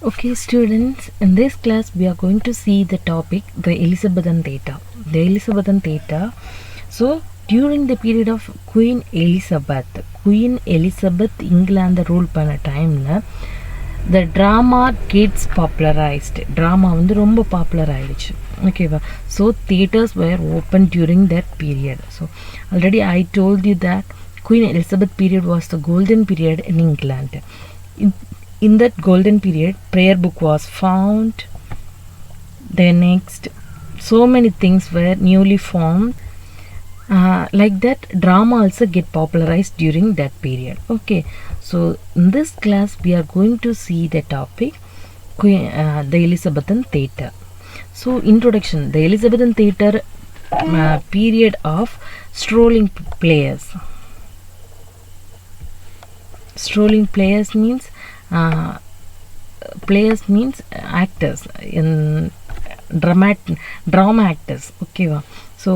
Okay, students, in this class we are going to see the topic the Elizabethan Theatre. The Elizabethan Theatre. So, during the period of Queen Elizabeth England rule பண்ண டைம்ல the drama gets popularized. Drama வந்து ரொம்ப popular ஆயிடுச்சு. ஓகேவா? So, theatres were open during that period. So, already I told you that Queen Elizabeth period was the golden period in England. In that golden period, prayer book was found. Then next, so many things were newly formed. Like that, drama also get popularized during that period. Okay, so in this class we are going to see the topic the Elizabethan Theatre. So introduction: the Elizabethan Theatre period of strolling players. Strolling players means actors in drama actors. Okay, so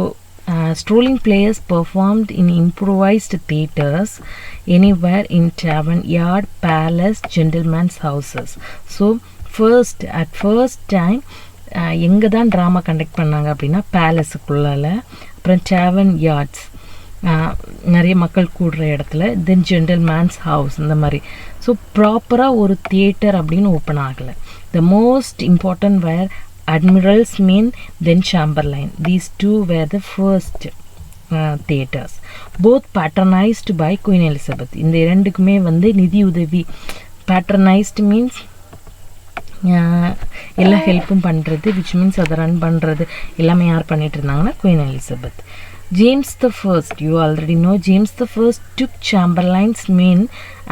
strolling players performed in improvised theaters anywhere in tavern, yard, palace, gentlemen's houses. So at first time எங்கே தான் drama conduct பண்ணாங்க அப்படின்னா பேலஸுக்குள்ளால, அப்புறம் டேவன், yards, நிறைய மக்கள் கூடுற இடத்துல, தென் gentlemen's house, இந்த மாதிரி. ஸோ ப்ராப்பராக ஒரு தியேட்டர் அப்படின்னு ஓப்பன் ஆகலை. The most important where Admiral's Mean, then Chamberlain. These two were the first theatres. Both patronized by Queen Elizabeth. இந்த இரண்டுக்குமே வந்து நிதி உதவி. Patronized means எல்லா ஹெல்ப்பும் பண்ணுறது, which means அதை ரன் பண்ணுறது எல்லாமே யார் பண்ணிட்டு இருந்தாங்கன்னா Queen Elizabeth. James the First, you already know, James the First took Chamberlain's men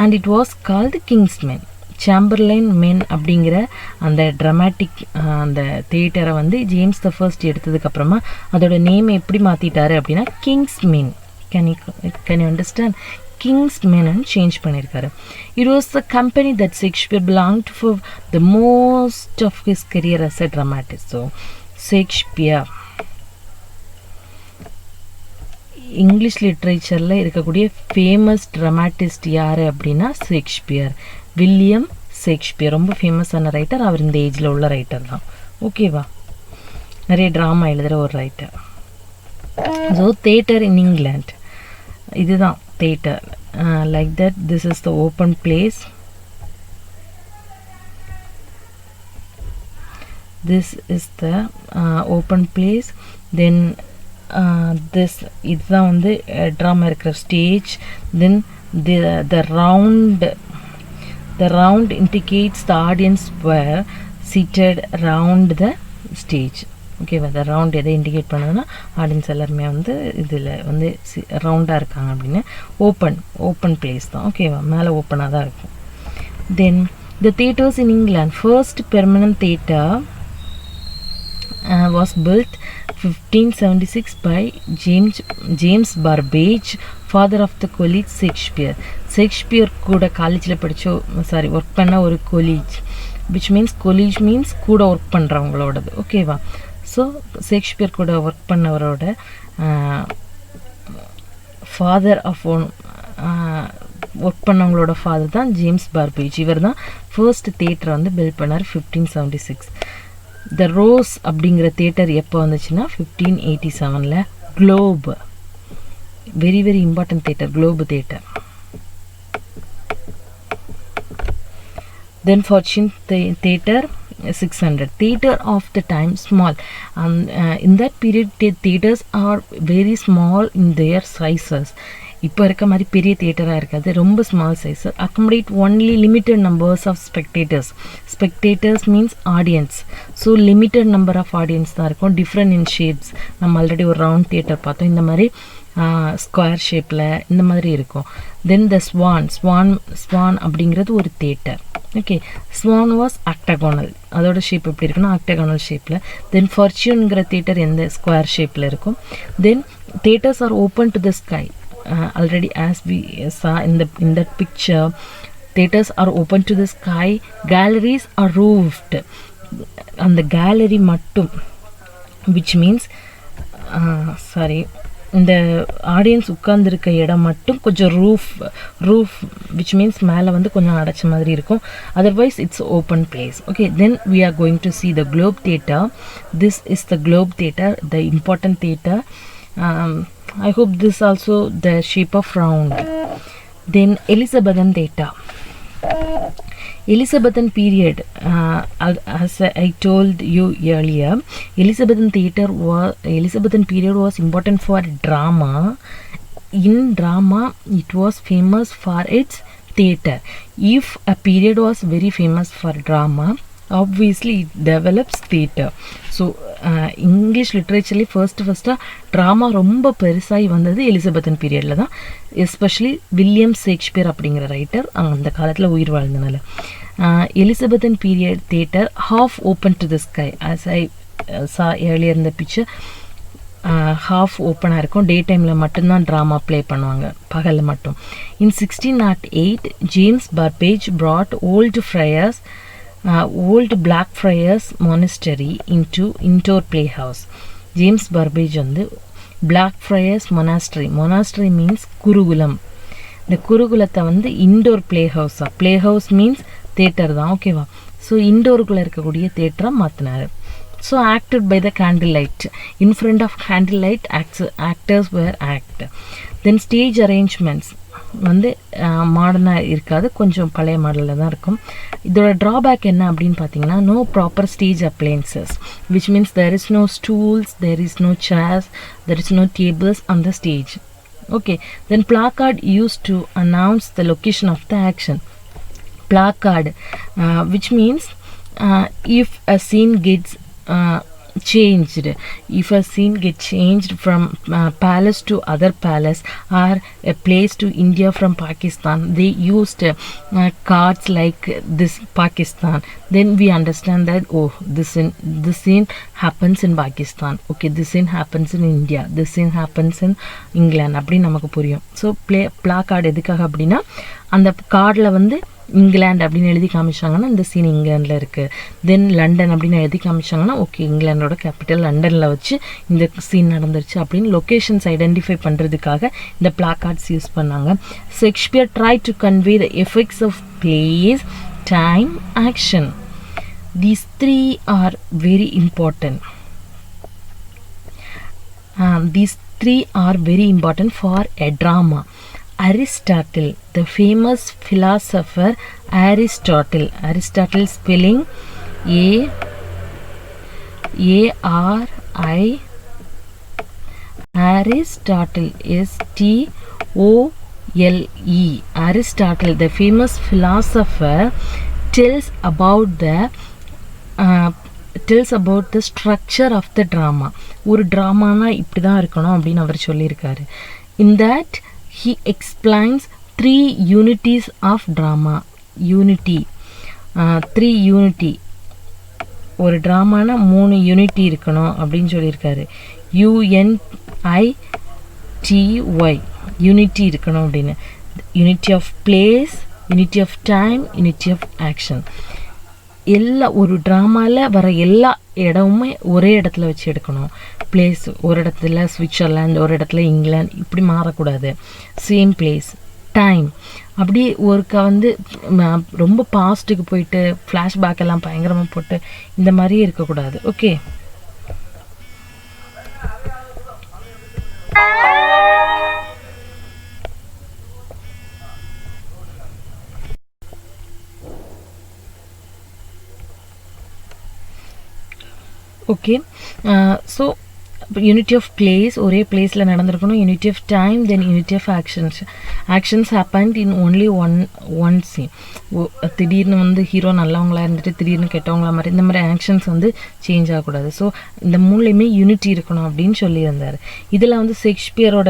and it was called King's Men. Chamberlain men அப்படிங்கிற அந்த ட்ராமாட்டிக் அந்த தியேட்டரை வந்து ஜேம்ஸ் த ஃபர்ஸ்ட் எடுத்ததுக்கப்புறமா அதோட நேம் எப்படி மாற்றிட்டாரு அப்படின்னா King's men. Can you understand? King's மென்னு change பண்ணியிருக்காரு. It was the company that Shakespeare belonged for the most of his career as a dramatist. So Shakespeare English லிட்ரேச்சரில் இருக்கக்கூடிய ஃபேமஸ் ட்ராமாட்டிஸ்ட் யார் அப்படின்னா ஷேக்ஸ்பியர், வில்லியம் ஷேக்ஸ்பியர். ரொம்ப ஃபேமஸான writer. அவர் இந்த ஏஜில் உள்ள ரைட்டர் தான். ஓகேவா? நிறைய ட்ராமா எழுதுகிற ஒரு writer. So theatre in England, இதுதான் theatre. Like that, this is the open place. This is the open place. Then இதுதான் வந்து ட்ராமா இருக்கிற stage. Then the round indicates the audience were seated around the stage. ஓகேவா? the round எதை indicate பண்ணுதுன்னா audience எல்லாருமே வந்து இதில் வந்து ரவுண்டாக இருக்காங்க அப்படின்னு. ஓப்பன் பிளேஸ் தான். ஓகேவா? மேலே ஓப்பனாக தான் இருக்கும். தென் the theatres in England, first permanent theatre was built 1576 by James Burbage, father of the college Shakespeare. Shakespeare கூட காலேஜில் ஒர்க் பண்ண ஒரு colleague, which means colleague means கூட ஒர்க் பண்ணுறவங்களோடது. ஓகேவா? ஸோ ஷேக்ஸ்பியர் கூட ஒர்க் பண்ணவரோட ஃபாதர் ஆஃப் ஒர்க் பண்ணவங்களோட ஃபாதர் தான் ஜேம்ஸ் பர்பேஜ். இவர் தான் ஃபர்ஸ்ட் தியேட்டரை வந்து பில்ட் பண்ணார் 1576. த ரோஸ் அப்படிங்கிற தியேட்டர் எப்போ வந்துச்சுன்னா 1587. Globe, very very important theatre, Globe theatre. Then Fortune Theatre 600. Theatre of the time small. In that period theatres are very small in their sizes. இப்போ இருக்க மாதிரி பெரிய தியேட்டராக இருக்காது, ரொம்ப small size. Accommodate only limited numbers of spectators means audience. So limited number of audience தான் இருக்கும். Different in shapes. நம்ம ஆல்ரெடி ஒரு ரவுண்ட் தியேட்டர் பார்த்தோம், இந்த மாதிரி ஸ்கொயர் ஷேப்பில் இந்த மாதிரி இருக்கும். தென் த ஸ்வான் அப்படிங்கிறது ஒரு theatre. Okay, swan was octagonal. அதோட ஷேப் எப்படி இருக்குன்னா ஆக்டகோனல் ஷேப்பில். தென் ஃபார்ச்சூன்கிற தியேட்டர் எந்த ஸ்கொயர் ஷேப்பில் இருக்கும். Then theatres are open to the sky. Already as we saw in that picture, theaters are open to the sky. Galleries are roofed. And the gallery mattum, which means இந்த audience உட்கார்ந்துருக்க இடம் மட்டும் கொஞ்சம் roof which means மேலே வந்து கொஞ்சம் அடைச்ச மாதிரி இருக்கும். Otherwise it's open place. Okay, then we are going to see the Globe Theatre. This is the Globe Theatre, the important theatre. I hope this also the shape of round. Then Elizabethan Theatre. Elizabethan period, as I told you earlier, Elizabethan period was important for drama. In drama, it was famous for its theatre. If a period was very famous for drama, obviously it develops theatre. So English literaturely first drama ரொம்ப பெருசாகி வந்தது Elizabethan பீரியடில் தான். Especially William Shakespeare அப்படிங்கிற writer அந்த காலத்தில் உயிர் வாழ்ந்தனால. Elizabethan period theatre half open to the sky, as I saw earlier in the picture. Half ஓப்பனாக இருக்கும். டே டைமில் மட்டும்தான் ட்ராமா ப்ளே பண்ணுவாங்க, பகலில் மட்டும். In 1608 James Burbage brought old Blackfriars monastery into indoor playhouse. James Burbage வந்து Blackfriars monastery means குருகுலம். இந்த குருகுலத்தை வந்து indoor playhouse means theatre தான், ஓகேவா? ஸோ இன்டோருக்குள்ளே இருக்கக்கூடிய தேட்டராக மாற்றினார். So acted by the candlelight. In front of candlelight, actors were act. Then stage arrangements வந்து மாடர்னாக இருக்காது, கொஞ்சம் பழைய மாடலில் தான் இருக்கும். இதோட ட்ராபேக் என்ன அப்படின்னு பார்த்தீங்கன்னா, no proper stage appliances, which means there is no stools, there is no chairs, there is no tables on the stage. Okay, then placard used to announce the location of the action. Placard, which means if a scene gets changed, if a scene gets changed from palace to other palace or a place to India from Pakistan, they used cards like this Pakistan. Then we understand that, oh, this scene happens in Pakistan, okay, this scene happens in India, this scene happens in England அப்படி நமக்கு புரியும். So பிளாக்கார்டு எதுக்காக அப்படின்னா, அந்த கார்டில் வந்து இங்கிலாந்து அப்படின்னு எழுதி காமிச்சாங்கன்னா இந்த சீன் இங்கிலாண்டில் இருக்குது. தென் லண்டன் அப்படின்னு எழுதி காமிச்சாங்கன்னா ஓகே, இங்கிலாண்டோட கேபிட்டல் லண்டனில் வச்சு இந்த சீன் நடந்துருச்சு அப்படின்னு லொக்கேஷன்ஸ் ஐடென்டிஃபை பண்ணுறதுக்காக இந்த பிளாக்கார்ட்ஸ் யூஸ் பண்ணாங்க. Shakespeare try to convey the effects of place, time, action. These three are very important. These three are very important for a drama. Aristotle, the famous philosopher Aristotle spelling A-R-I, Aristotle, S-T-O-L-E. Aristotle, the famous philosopher, tells about the structure of the drama. ஒரு ட்ராமானா இப்படி தான் இருக்கணும் அப்படின்னு அவர் சொல்லியிருக்காரு. In that he explains 3 unities of drama. Three unity. ஒரு ட்ராமானா 3 unity இருக்கணும் அப்படின்னு சொல்லியிருக்காரு. UNITY, யூனிட்டி இருக்கணும் அப்படின்னு. Unity of place, unity of time, unity of action. ஒரு ட்ராமாவில் வர எல்லா இடமுமே ஒரே இடத்துல வச்சு எடுக்கணும். பிளேஸ் ஒரு இடத்துல சுவிட்சர்லாந்து, ஒரு இடத்துல இங்கிலாந்து, இப்படி மாறக்கூடாது. Same place, time. அப்படி ஒருக்கா வந்து ரொம்ப பாஸ்ட்டுக்கு போயிட்டு ஃப்ளாஷ்பேக் எல்லாம் பயங்கரமாக போட்டு இந்த மாதிரியே இருக்கக்கூடாது. Okay, okay. So unity of place, ஒரே பிளேஸில் நடந்திருக்கணும். Unity of time, then unity of actions happened in only one scene. திடீர்னு வந்து ஹீரோ நல்லவங்களா இருந்துட்டு திடீர்னு கெட்டவங்களா மாதிரி இந்த மாதிரி ஆக்ஷன்ஸ் வந்து சேஞ்ச் ஆகக்கூடாது. ஸோ இந்த மூணுலேயுமே யூனிட்டி இருக்கணும் அப்படின்னு சொல்லியிருந்தார். இதில் வந்து ஷேக்ஸ்பியரோட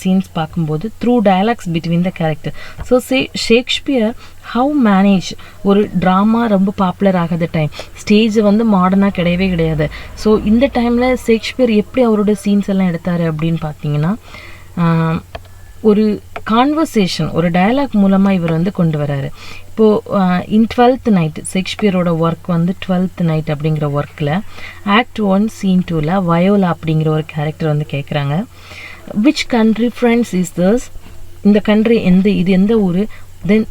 சீன்ஸ் பார்க்கும்போது through dialogues between the character. So Shakespeare how manage ஒரு ட்ராமா ரொம்ப பாப்புலர் ஆகாத டைம், ஸ்டேஜ் வந்து மாடர்னாக கிடையாது. ஸோ இந்த டைமில் ஷேக்ஸ்பியர் எப்படி அவரோட சீன்ஸ் எல்லாம் எடுத்தார் அப்படின்னு பார்த்தீங்கன்னா, ஒரு கான்வர்சேஷன், ஒரு டயலாக் மூலமாக இவர் வந்து கொண்டு வராரு. இப்போது இன் 12th நைட், ஷேக்ஸ்பியரோட ஒர்க் வந்து 12th நைட் அப்படிங்கிற ஒர்க்கில் ஆக்ட் 1 சீன் 2ல் வயோலா அப்படிங்கிற ஒரு கேரக்டர் வந்து கேட்குறாங்க. which country friends is this? இந்த country இது எந்த ஊரு? Then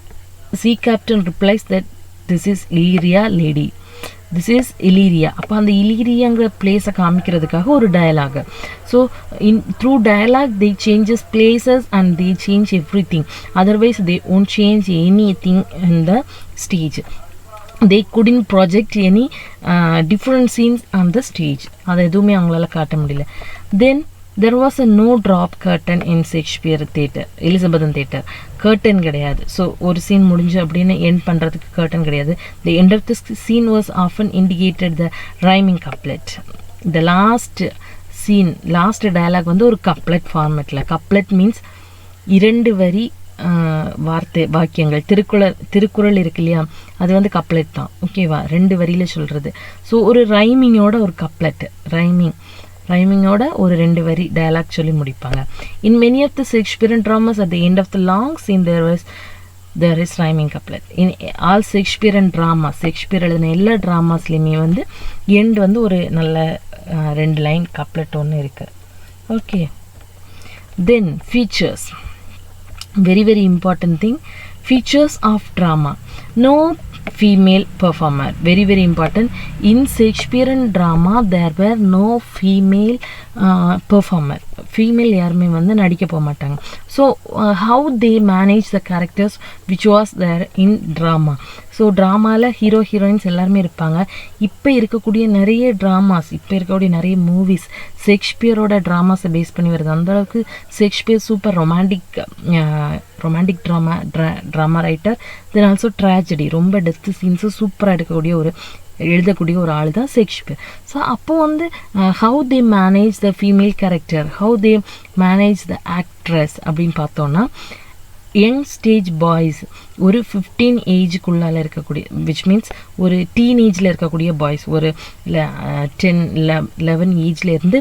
sea captain replies that this is Illyria lady. This is Illyria. அப்போ அந்த இலீரியாங்கிற பிளேஸை காமிக்கிறதுக்காக ஒரு dialogue. So through dialogue they changes places and they change everything. Otherwise they won't change anything in the stage. They couldn't project any different scenes on the stage. அதை எதுவுமே அவங்களால காட்ட முடியல. Then there was a no drop curtain in Shakespeare theatre, Elizabethan theatre. curtain கிடையாது. So ஒரு scene முடிஞ்சு அப்படின்னு end பண்ணுறதுக்கு curtain கிடையாது. The end of the scene was often indicated the rhyming couplet. The last scene, last dialogue வந்து ஒரு couplet formatல. couplet means 2 வரி வார்த்தை வாக்கியங்கள். திருக்குறள் இருக்கு இல்லையா, அது வந்து கப்லெட் தான். ஓகேவா, 2 வரியில சொல்றது. ஸோ ஒரு ரைமிங்கோட ஒரு கப்லெட், ரைமிங்கோட ஒரு 2 வரி டயலாக் சொல்லி முடிப்பாங்க. In many of the Shakespearean dramas at the end of the long scene there is rhyming couplet. In all Shakespearean drama, Shakespeare எழுதின எல்லா ட்ராமாஸ்லையுமே வந்து எண்ட் வந்து ஒரு நல்ல 2 லைன் கப்லெட் ஒன்று இருக்கு. Okay, then features. Very very important thing, features of drama. No female performer, very very important. In Shakespearean drama there were no female performer. female யாருமே வந்து நடிக்க போக மாட்டாங்க. So how they manage the characters which was there in drama. So ட்ராமாவில் hero heroines எல்லாருமே இருப்பாங்க. இப்போ இருக்கக்கூடிய நிறைய ட்ராமாஸ், இப்போ இருக்கக்கூடிய நிறைய மூவிஸ் ஷேக்ஸ்பியரோட ட்ராமாஸை பேஸ் பண்ணி வருது. அந்தளவுக்கு Shakespeare super romantic drama writer. Then also tragedy, ரொம்ப டெஸ்ட் சீன்ஸு சூப்பராக எழுதக்கூடிய ஒரு ஆள் தான் ஷேக்ஸ்பியர். ஸோ அப்போ வந்து how they manage the female character, how they manage the actress அப்படின்னு பார்த்தோன்னா, யங் ஸ்டேஜ் பாய்ஸ், ஒரு 15 ஏஜுக்குள்ளால் இருக்கக்கூடிய, விச் மீன்ஸ் ஒரு டீனேஜில் இருக்கக்கூடிய பாய்ஸ், ஒரு 10-11 ஏஜ்லேருந்து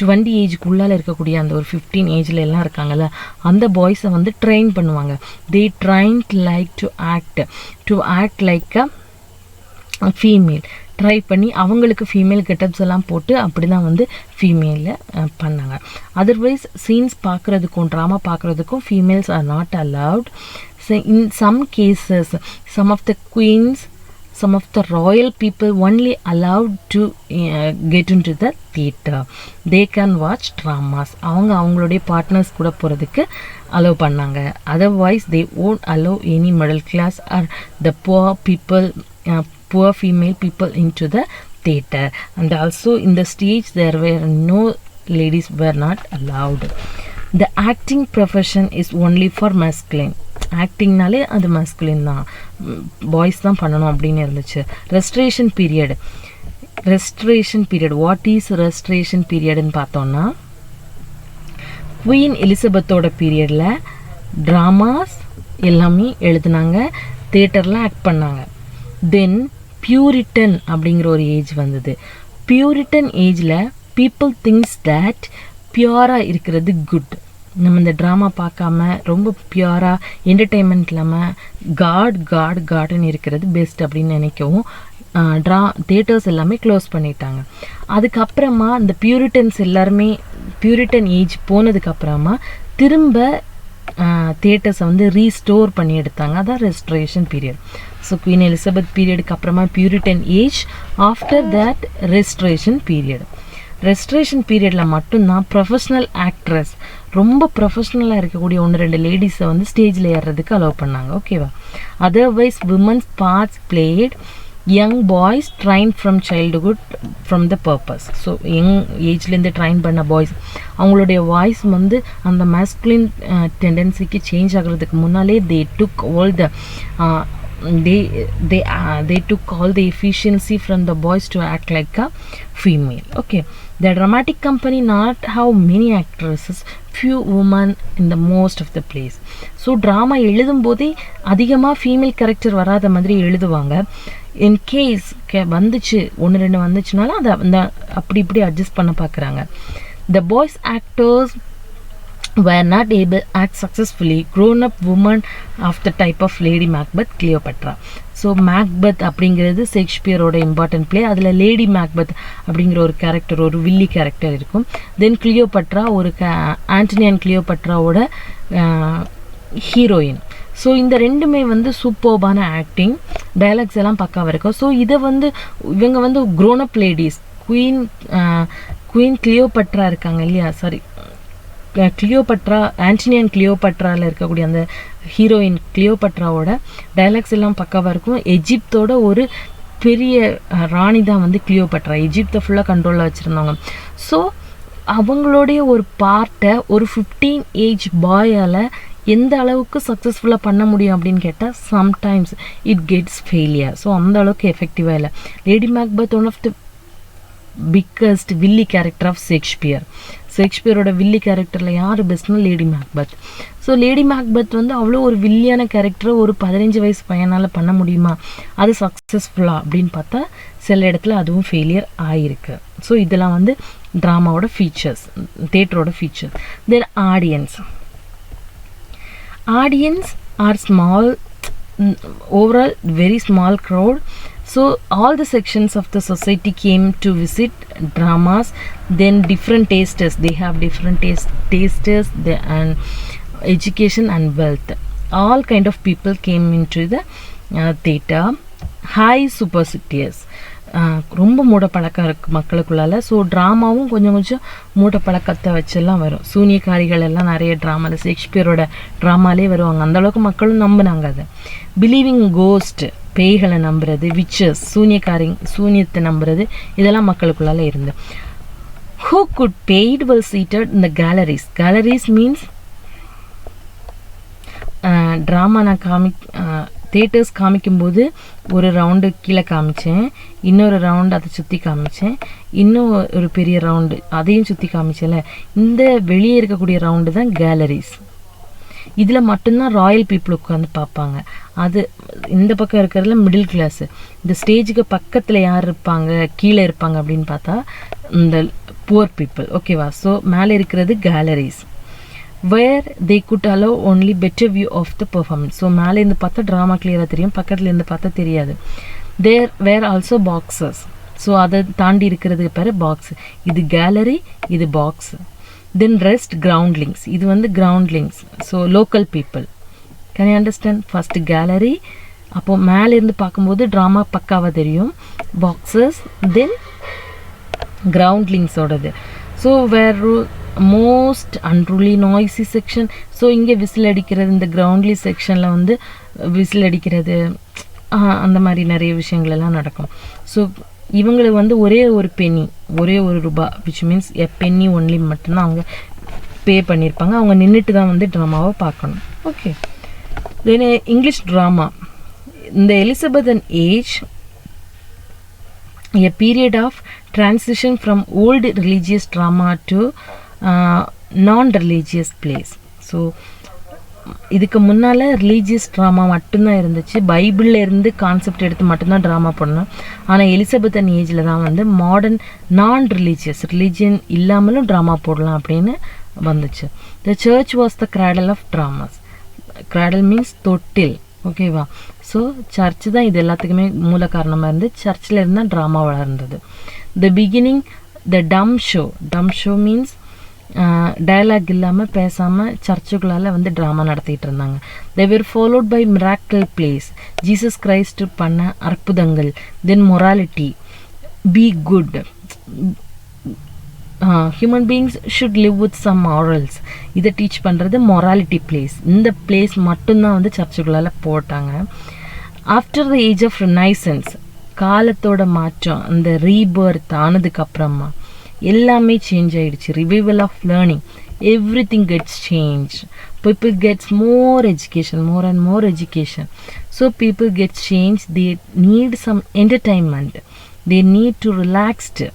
20 ஏஜுக்குள்ளால் இருக்கக்கூடிய அந்த ஒரு 15 ஏஜில் எல்லாம் இருக்காங்கல்ல, அந்த பாய்ஸை வந்து ட்ரெயின் பண்ணுவாங்க. They train like to act like a female. Try பண்ணி அவங்களுக்கு ஃபீமேல் கெட்டப்ஸ் எல்லாம் போட்டு அப்படி தான் வந்து ஃபீமேலில் பண்ணாங்க. அதர்வைஸ் சீன்ஸ் பார்க்குறதுக்கும் ட்ராமா பார்க்குறதுக்கும் females are not allowed. In some cases some of the queens, some of the royal people only allowed to get into the theatre. They can watch dramas. அவங்களுடைய பார்ட்னர்ஸ் கூட போகிறதுக்கு allow பண்ணாங்க. Otherwise they won't allow any middle class or the poor female people into the theatre. And also in the stage there were no ladies were not allowed. The acting profession is only for masculine. ஆக்டிங்னாலே அது masculine தான், boys தான் பண்ணணும் அப்படின்னு இருந்துச்சு. Restoration period what is restoration பீரியட்னு பார்த்தோன்னா, queen எலிசபெத்தோட பீரியடில் ட்ராமாஸ் எல்லாமே எழுதுனாங்க, தியேட்டரில் ஆக்ட் பண்ணாங்க. தென் பியூரிட்டன் அப்படிங்கிற ஒரு ஏஜ் வந்தது. பியூரிட்டன் ஏஜில் பீப்புள் திங்ஸ் தட் பியூராக இருக்கிறது குட். நம்ம இந்த ட்ராமா பார்க்காம ரொம்ப பியூராக என்டர்டெயின்மெண்ட் இல்லாமல் காடுன்னு இருக்கிறது பெஸ்ட் அப்படின்னு நினைக்கவும் தியேட்டர்ஸ் எல்லாமே க்ளோஸ் பண்ணிட்டாங்க. அதுக்கப்புறமா இந்த பியூரிட்டன் ஏஜ் போனதுக்கப்புறமா திரும்ப தியேட்டர்ஸை வந்து ரீஸ்டோர் பண்ணி எடுத்தாங்க. அதான் restoration period. So queen Elizabeth பீரியடுக்கு அப்புறமா Puritan age, after that restoration பீரியடில் மட்டும்தான் ப்ரொஃபஷ்னல் ஆக்ட்ரஸ், ரொம்ப ப்ரொஃபஷ்னலாக இருக்கக்கூடிய 1-2 லேடிஸை வந்து ஸ்டேஜில் ஏறுறதுக்கு அலோவ் பண்ணாங்க. ஓகேவா. Otherwise women's parts played young boys train from childhood from the purpose. So young ஏஜ்லேருந்து ட்ரைன் பண்ண பாய்ஸ் அவங்களுடைய வாய்ஸ் வந்து அந்த மேஸ்குலின் டெண்டன்சிக்கு சேஞ்ச் ஆகிறதுக்கு முன்னாலே they took all the efficiency from the boys to act like a female. Okay, the dramatic company not have many actresses, few women in the most of the place. So drama எழுதும் போதே அதிகமாக female character வராத மாதிரி எழுதுவாங்க. In case வந்துச்சு 1-2 வந்துச்சுனாலும் அதை அந்த அப்படி இப்படி அட்ஜஸ்ட் பண்ண பார்க்குறாங்க. The boys actors were not able to act successfully grown up women of the type of Lady Macbeth, Cleopatra. So Macbeth அப்படிங்கிறது ஷேக்ஸ்பியரோட இம்பார்ட்டன்ட் பிளே. அதில் லேடி மேக்பெத் அப்படிங்கிற ஒரு கேரக்டர், ஒரு வில்லி கேரக்டர் இருக்கும். தென் கிளியோபட்ரா, ஒரு ஆண்டனி அண்ட் கிளியோபட்ராவோட ஹீரோயின். ஸோ இந்த ரெண்டுமே வந்து சூப்பர்பான ஆக்டிங், டைலாக்ஸ் எல்லாம் பக்காவாக இருக்கும். ஸோ இதை வந்து இவங்க வந்து க்ரோனப் லேடிஸ், குயின் கிளியோபட்ரா இருக்காங்க இல்லையா, சாரி கிளியோபட்ரா, ஆண்டனி அண்ட் கிளியோபட்ராவில் இருக்கக்கூடிய அந்த ஹீரோயின் கிளியோபட்ராவோட டைலாக்ஸ் எல்லாம் பக்காவாக இருக்கும். எஜிப்தோட ஒரு பெரிய ராணி தான் வந்து கிளியோபட்ரா, எஜிப்தை ஃபுல்லாக கண்ட்ரோலில் வச்சுருந்தாங்க. ஸோ அவங்களுடைய ஒரு பார்ட்டை ஒரு 15 ஏஜ் பாயால் எந்த அளவுக்கு சக்ஸஸ்ஃபுல்லாக பண்ண முடியும் அப்படின்னு கேட்டால் sometimes it gets failure. So அந்த அளவுக்கு எஃபெக்டிவாக இல்லை. Lady Macbeth one of the biggest villain character of ஷேக்ஸ்பியரோட வில்லி கேரக்டரில் யார் பெஸ்ட்னா Lady Macbeth. So Lady Macbeth வந்து அவ்வளோ ஒரு வில்லியான கேரக்டரை ஒரு 15 வயசு பையனால் பண்ண முடியுமா, அது சக்ஸஸ்ஃபுல்லாக அப்படின்னு பார்த்தா சில இடத்துல அதுவும் ஃபெயிலியர் ஆகிருக்கு. ஸோ இதெல்லாம் வந்து ட்ராமாவோட ஃபீச்சர்ஸ், தேட்டரோட features. Then audience are small, overall very small crowd. So all the sections of the society came to visit dramas. Then different tastes, they have different tastes and education and wealth. All kind of people came into the theater. High superstitious, ரொம்ப மூட பழக்கம் இருக்குது மக்களுக்குள்ளால. So ட்ராமாவும் கொஞ்சம் கொஞ்சம் மூட பழக்கத்தை வச்செல்லாம் வரும். சூனியக்காரிகள் எல்லாம் நிறைய ட்ராமாவில், ஷேக்ஸ்பியரோட ட்ராமாலே வருவாங்க. அந்தளவுக்கு மக்களும் நம்பினாங்க அதை. பிலீவிங் கோஸ்ட், பேய்களை நம்புறது, விச்சஸ், சூனியத்தை நம்புறது, இதெல்லாம் மக்களுக்குள்ளால இருந்து. Who could paid were seated in the galleries. Galleries means drama நான் தேட்டர்ஸ் காமிக்கும்போது ஒரு ரவுண்டு கீழே காமிச்சேன், இன்னொரு ரவுண்டு அதை சுற்றி காமிச்சேன், இன்னும் ஒரு பெரிய ரவுண்டு அதையும் சுற்றி காமிச்சேன்ல. இந்த வெளியே இருக்கக்கூடிய ரவுண்டு தான் கேலரிஸ். இதில் மட்டும்தான் ராயல் பீப்புள் உட்காந்து பார்ப்பாங்க. அது இந்த பக்கம் இருக்கிறதுல மிடில் கிளாஸு. இந்த ஸ்டேஜுக்கு பக்கத்தில் யார் இருப்பாங்க, கீழே இருப்பாங்க அப்படின்னு பார்த்தா இந்த புவர் பீப்புள். ஓகேவா? ஸோ மேலே இருக்கிறது calories, where they could allow only better view of the performance. So மேலே இருந்து பார்த்தா ட்ராமா கிளியராக தெரியும், பக்கத்தில் இருந்து பார்த்தா தெரியாது. there were also boxes. So அதை தாண்டி இருக்கிறதுக்கு பேர் பாக்ஸ். இது கேலரி, இது பாக்ஸ். தென் ரெஸ்ட் கிரவுண்ட்லிங்ஸ், இது வந்து groundlings. So local people. Can you understand? First gallery, அப்போது மேலேருந்து பார்க்கும்போது ட்ராமா பக்காவாக தெரியும், பாக்ஸஸ், தென் கிரவுண்ட்லிங்ஸோடது. So where most unruly noisy section. So இங்கே விசில் அடிக்கிறது, இந்த கிரவுண்ட்லி செக்ஷனில் வந்து விசில் அடிக்கிறது, அந்த மாதிரி நிறைய விஷயங்கள் எல்லாம் நடக்கும். ஸோ இவங்களுக்கு வந்து ஒரே ஒரு பென்னி, ஒரே ஒரு ரூபா, which means a penny only மட்டும்தான் அவங்க பே பண்ணியிருப்பாங்க. அவங்க நின்றுட்டு தான் வந்து ட்ராமாவை பார்க்கணும். ஓகே. Then English drama. இந்த Elizabethan age, a period of transition from old religious drama to non-religious plays. So இதுக்கு முன்னால் ரிலீஜியஸ் ட்ராமா மட்டும்தான் இருந்துச்சு, பைபிளில் இருந்து கான்செப்ட் எடுத்து மட்டும்தான் ட்ராமா பண்ணணும். ஆனால் எலிசபெத்தன் ஏஜில் தான் வந்து மாடர்ன் நான் ரிலீஜியன் இல்லாமலும் ட்ராமா போடலாம் அப்படின்னு வந்துச்சு. The church was the cradle of dramas. Cradle means தொட்டில். ஓகேவா? ஸோ சர்ச்சு தான் இது எல்லாத்துக்குமே மூல காரணமாக இருந்து, சர்ச்சில் இருந்தால் ட்ராமா வளர்ந்தது. த பிகினிங் த டம் ஷோ மீன்ஸ் டயலாக் இல்லாமல் பேசாமல் சர்ச்சுகளால் வந்து ட்ராமா நடத்திட்டு இருந்தாங்க. They were followed by miracle plays, Jesus Christ பண்ண அற்புதங்கள். Then morality, be good, human beings should live with some morals. இதை டீச் பண்ணுறது மொராலிட்டி பிளேஸ். இந்த பிளேஸ் மட்டும்தான் வந்து சர்ச்சுகளால் போட்டாங்க. After the age of renaissance, காலத்தோட மாற்றம், அந்த ரீபர்த் ஆனதுக்கப்புறமா எல்லாமே சேஞ்ச் ஆகிடுச்சு. Revival of learning, everything gets change. People gets more education, more and more education. So people gets change. They need some entertainment, they need to relaxed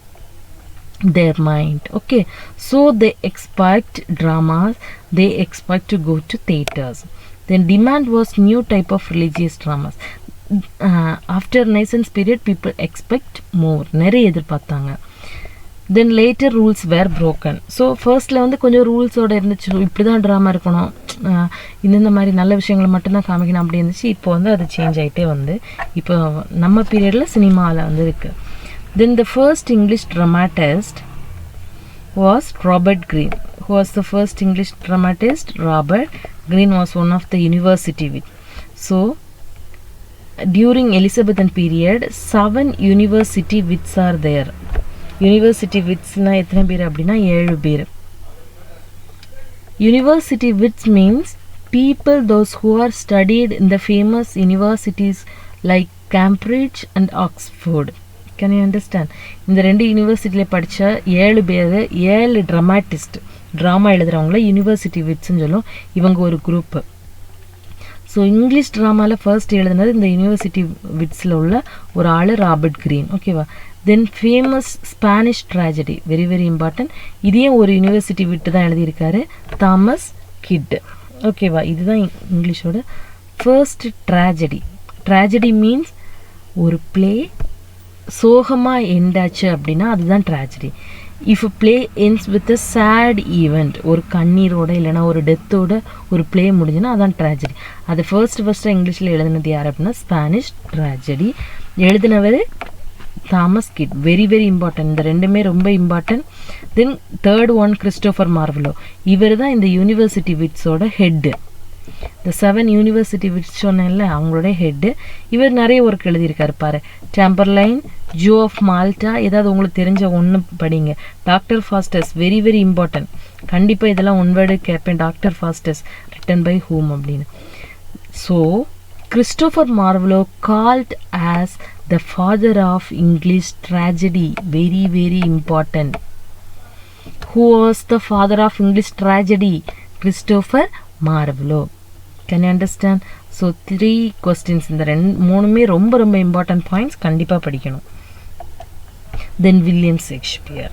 their mind. Okay, so they expect dramas, they expect to go to theaters. Then demand was new type of religious dramas. After Renaissance period, people expect more, நிறைய எதிர்பார்த்தாங்க. Then later rules வேர் broken. So ஃபர்ஸ்ட்டில் வந்து கொஞ்சம் ரூல்ஸோடு இருந்துச்சு, இப்படி தான் drama இருக்கணும், இந்த மாதிரி நல்ல விஷயங்களை மட்டும்தான் காமிக்கணும் அப்படி இருந்துச்சு. இப்போ வந்து அது சேஞ்ச் ஆகிட்டே வந்து இப்போ நம்ம பீரியடில் சினிமாவில் வந்து இருக்குது. Then the first English dramatist was Robert Greene. Who was the first English dramatist? Robert Greene was one of the university wit. So during Elizabethan period 7 university wits are there. University wits na எத்தனை பேர் அப்படின்னா 7 பேர். University wits means people those who are studied in the famous universities like Cambridge and Oxford. Can you understand? இந்த 2 யூனிவர்சிட்டியில் படித்த 7 பேர் 7 dramatist, drama எழுதுகிறவங்கள university விட்ஸ்ன்னு சொல்லும். இவங்க ஒரு குரூப்பு. ஸோ இங்கிலீஷ் ட்ராமாவில் ஃபர்ஸ்ட் எழுதுனது இந்த யூனிவர்சிட்டி விட்ஸில் உள்ள ஒரு ஆள் ராபர்ட் கிரீன். ஓகேவா? Then famous Spanish tragedy, very very important. இதையும் ஒரு யூனிவர்சிட்டி விட்டு தான் எழுதியிருக்காரு, தாமஸ் கிட். ஓகேவா? இதுதான் இங்கிலீஷோட ஃபர்ஸ்ட் ட்ராஜடி. ட்ராஜடி மீன்ஸ் ஒரு ப்ளே சோகமாக எண்டாச்சு அப்படின்னா அதுதான் tragedy. If a play ends with a sad event, ஒரு கண்ணீரோட இல்லைனா ஒரு டெத்தோட ஒரு ப்ளே முடிஞ்சுன்னா அதான் ட்ராஜடி. அது ஃபர்ஸ்ட்டாக இங்கிலீஷில் எழுதினது யார் அப்படின்னா ஸ்பானிஷ் ட்ராஜடி. எழுதினவர் Thomas Kyd. Very very important. இந்த ரெண்டுமே ரொம்ப important. Then third one Christopher Marlowe. இவர் தான் இந்த யூனிவர்சிட்டி விட்ஸோட ஹெட்டு. இந்த 7 யூனிவர்சிட்டி விட்ஸ் சொன்னேன்ல, அவங்களோட ஹெட்டு. இவர் நிறைய ஒர்க் எழுதியிருக்காரு பாரு. டெம்பர்லைன், ஜோ ஆஃப் மால்டா, ஏதாவது உங்களுக்கு தெரிஞ்ச ஒன்று படிங்க. Doctor Faustus, very very important. கண்டிப்பாக இதெல்லாம் ஒன் வேர்டு கேட்பேன். Doctor Faustus written by whom அப்படின்னு. So Christopher Marlowe called as the father of English tragedy. Very very important. Who was the father of English tragedy? Christopher Marlowe. Can you understand? So 3 questions. இந்த 3மே ரொம்ப ரொம்ப important points, கண்டிப்பாக படிக்கணும். Then William Shakespeare,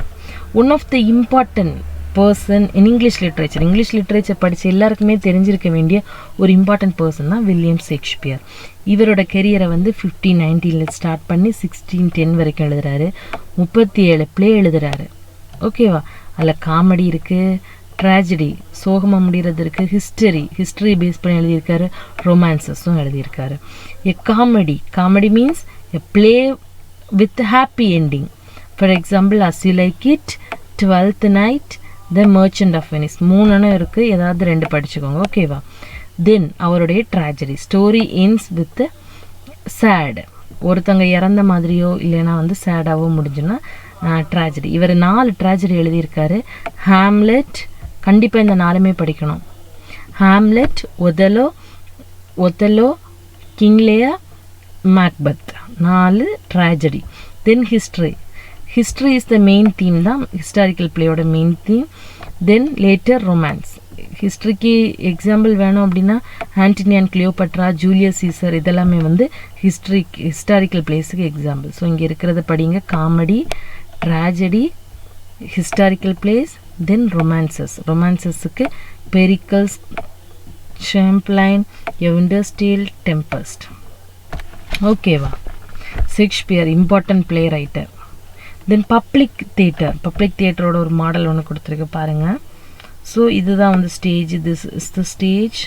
one of the important person in English literature. English literature படித்த எல்லாருக்குமே தெரிஞ்சிருக்க வேண்டிய ஒரு இம்பார்ட்டன்ட் பர்சன் தான் வில்லியம் ஷேக்ஸ்பியர். இவரோட கெரியரை வந்து 1519 ஸ்டார்ட் பண்ணி 1610 வரைக்கும் எழுதுறாரு. 37 ப்ளே எழுதுறாரு. ஓகேவா? அதில் காமெடி இருக்குது, ட்ராஜடி சோகமாக முடிகிறது இருக்குது, ஹிஸ்டரி பேஸ் பண்ணி எழுதியிருக்காரு, ரொமான்சஸும் எழுதியிருக்காரு. A comedy means a play with happy ending. For example as you like it, 12th night, the merchant of Venice. 3 இருக்குது, ஏதாவது 2 படிச்சுக்கோங்க. ஓகேவா? தென் அவருடைய tragedy story ends with sad. ஒருத்தங்க இறந்த மாதிரியோ இல்லைன்னா வந்து சேடாவோ முடிஞ்சுன்னா ட்ராஜடி. இவர் 4 ட்ராஜடி எழுதியிருக்காரு. ஹாம்லெட், கண்டிப்பாக இந்த 4மே படிக்கணும். Hamlet, Othello, King Lear, Macbeth, 4 tragedy. Then history is the main theme தான், ஹிஸ்டாரிக்கல் பிளேயோட main theme. Then later romance. ஹிஸ்ட்ரிக்கு எக்ஸாம்பிள் வேணும் அப்படின்னா Antony and Cleopatra, Julius Caesar, இதெல்லாமே வந்து ஹிஸ்டாரிக்கல் பிளேஸுக்கு எக்ஸாம்பிள். ஸோ இங்கே இருக்கிறத படிங்க. Comedy, tragedy, historical plays, then ரொமான்சஸுக்கு பெரிக்கல்ஸ், ஷாம்ப்ளைன், எ விண்டர்ஸ் டேல், டெம்பஸ்ட். ஓகேவா? Shakespeare important play writer. Then public தியேட்டரோட ஒரு மாடல் ஒன்று கொடுத்துருக்கு பாருங்கள். ஸோ இதுதான் வந்து stage, this is the stage.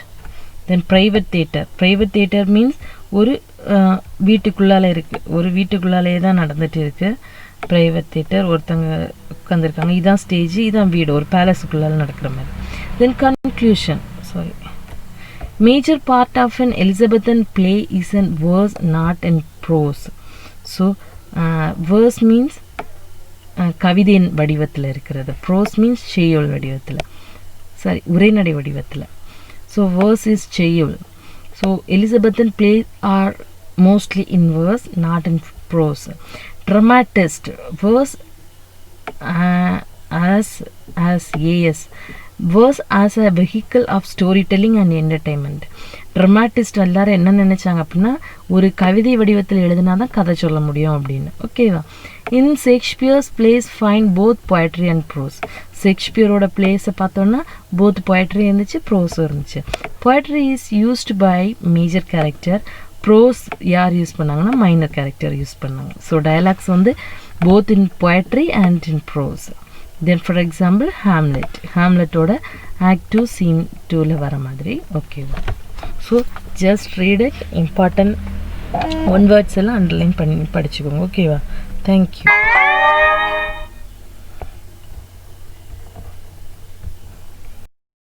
Then private theatre means ஒரு வீட்டுக்குள்ளாலே இருக்குது, ஒரு வீட்டுக்குள்ளாலே தான் நடந்துகிட்டு இருக்குது ப்ரைவேட் தியேட்டர். ஒருத்தங்க உட்காந்துருக்காங்க, இதான் ஸ்டேஜ், இதான் வீடு, ஒரு பேலஸுக்குள்ளால நடக்கிற மாதிரி. Then conclusion. Major part of an Elizabethan play is in verse, not in prose. So verse means கவிதையின் வடிவத்தில் இருக்கிறது, ப்ரோஸ் மீன்ஸ் செய்யுள் வடிவத்தில், உரைநடை வடிவத்தில். ஸோ verse is செய்யுள். So Elizabethan plays are mostly in verse, not in prose. Dramatist, verse as verse as a vehicle of storytelling and entertainment. Dramatist எல்லாரும் என்ன நினைச்சாங்க அப்படின்னா ஒரு கவிதை வடிவத்தில் எழுதினா தான் கதை சொல்ல முடியும் அப்படின்னு. ஓகேவா? In Shakespeare's plays find both poetry and prose. ஷேக்ஸ்பியரோட பிளேஸை பார்த்தோன்னா போத் பொயட்ரி இருந்துச்சு, ப்ரோஸும் இருந்துச்சு. Poetry is used by major character, prose யார் யூஸ் பண்ணாங்கன்னா மைனர் கேரக்டர் யூஸ் பண்ணாங்க. ஸோ டயலாக்ஸ் வந்து both in poetry and in prose. Then for example Hamletோட act 2 scene 2ல வர மாதிரி. Okay, so just read it. Important one words எல்லாம் underline பண்ணி படிச்சுக்கோங்க. ஓகேவா? Thank you.